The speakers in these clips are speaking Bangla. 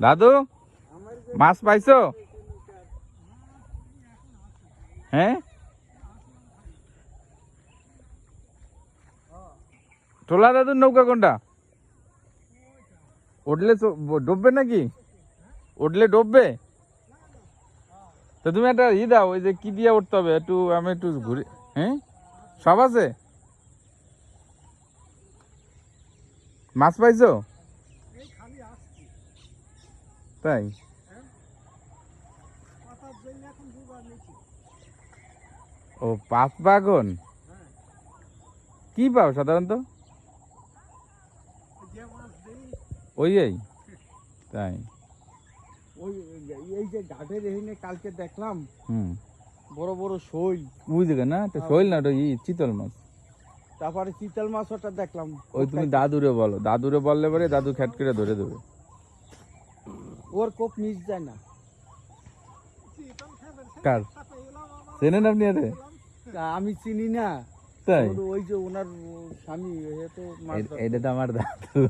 দাদু মাছ পাইছো? হ্যাঁ, টোলা দাদুর নৌকা কোনটা? উঠলে ডুববে নাকি? উঠলে ডুববে? তো তুমি একটা দাও, ওই যে কি দিয়ে উঠতে হবে, একটু আমি একটু ঘুরে। হ্যাঁ, সব আছে। মাছ পাইছো? তাই? ও, পাঁচ বাগন কি পাও সাধারণত? ওই তাই? ওই এই যে ঘাটের এখানে কালকে দেখলাম হুম, বড় বড় শৈল। বুঝলে না, এটা শৈল না, ওটা চিতল মাছ। তারপরে চিতল মাছ ওটা দেখলাম। ওই তুমি দাদুরে বলো, দাদুরে বললে পরে দাদু খ্যাট করে ধরে দেবে। ওর কোপ মিস যায় না। কার চেনেন আপনি এতে? তা আমি চিনি না। তাই? ওই যে ওনার স্বামী এ তো মাছ ধরে। এটা তো আমার দাদু।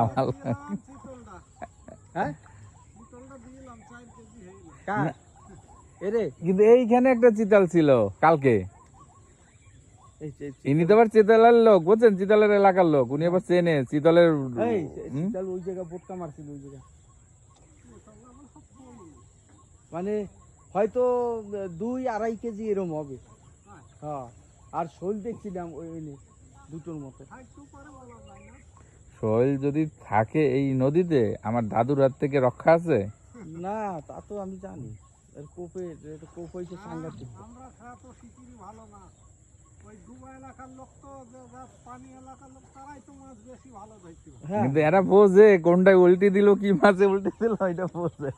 আমার হ্যাঁ কার? এরে কিন্তু এইখানে একটা চিতাল ছিল কালকে। এই ইনি তো আবার চিতালের লোক, বুঝছেন, চিতালের এলাকার লোক। উনি আবার চেনে চিতালের। চিতাল ওই জায়গায় বোটকা মারছিল ওই জায়গায়। মানে হয়তো 2-2.5 কেজি এরম হবে। হ্যাঁ, আর শোল দেখছিলাম ওই দুটোর মতো। শৈল যদি থাকে এই নদীতে, আমার দাদুর হাত থেকে রক্ষা আছে। না তা তো আমি জানি, এর কোপে কোপ হয়েছে সাংঘাতিক। আমরা খাওয়া তো শিকিরি ভালো না, ওই ডুবা এলাকার লোক তো পানি এলাকার লোক তারাই তো মাছ বেশি ভালো ধরতে পারে। হ্যাঁ, কিন্তু এরা বোঝে কোনটায় উল্টি দিল, কি মাছে উল্টি দিল, এটা বোঝে।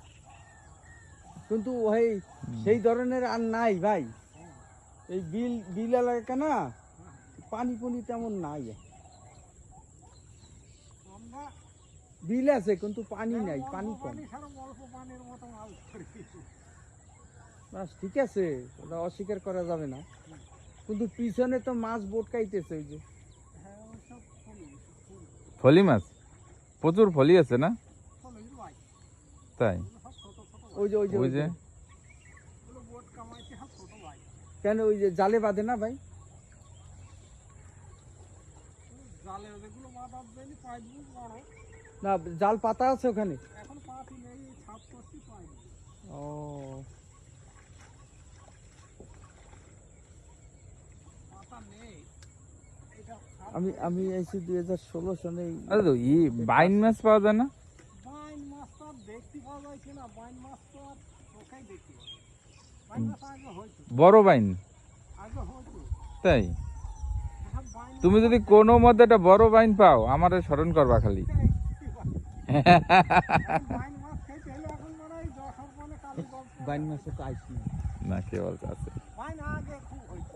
কিন্তু ওই সেই ধরনের আর নাই ভাই। এই বিল বিল এলাকা না, পানি পুনি তেমন নাই। আমরা বিল আছে কিন্তু পানি নাই, পানি কম। পানি সারা অল্প পানির মতো মাছ ধরি। বাস ঠিক আছে, ওটা অস্বীকার করা যাবে না। কিন্তু পিছনে তো মাছ বোটকাইতেছে ওই যে। হ্যাঁ ওইসব ফলি মাছ প্রচুর ফলি আছে না? তাই? ওই যে ওই যে ওই যে বোট কামাইতে হয় ছোট ভাই। কেন ওই যে জালে বাঁধে না ভাই? জালে যেগুলো মাছ আসবেনি পাইপ বড়, না জাল পাতা আছে ওখানে। এখন পাতি নেই, ছাপ করছি পাইনি। ও পাতা নেই। এটা আমি আমি এসে 2016 সনে। আরে তো বাইন মাছ পাওয়া যায় না? বাইন মাছ তো আর দেখতে পাওয়া যায় কিনা, বাইন মাছ তো আর চোখেই দেখতে পাওয়া যায়। বাইন মাছ আগে হয়তো, বড় বাইন? আগে হয়তো। তাই? এখন বাইন তুমি যদি কোনো মতে একটা বড় বাইন পাও, আমারে স্মরণ করবা খালি। বাইন মাছ খেতে হলে এখন মনে হয় যশোর বনে কালী গল্প। বাইন মাছে তো আইস না। না, কে বলতে আছে? বাইন আগে খুব হইতো।